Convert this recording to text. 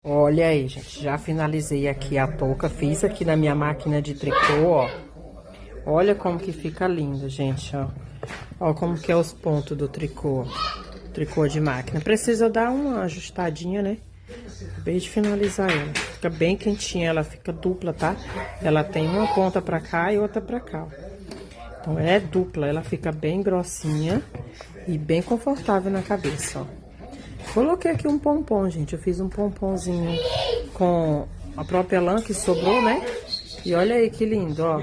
Olha aí, gente, já finalizei aqui a touca, fiz aqui na minha máquina de tricô, ó. Olha como que fica lindo, gente, ó. Ó como que é os pontos do tricô, tricô de máquina. Precisa dar uma ajustadinha, né? Acabei de finalizar ela. Fica bem quentinha, ela fica dupla, tá? Ela tem uma ponta pra cá e outra pra cá, ó. Então, é dupla, ela fica bem grossinha e bem confortável na cabeça, ó. Coloquei aqui um pompom, gente. Eu fiz um pomponzinho com a própria lã que sobrou, né? E olha aí que lindo, ó.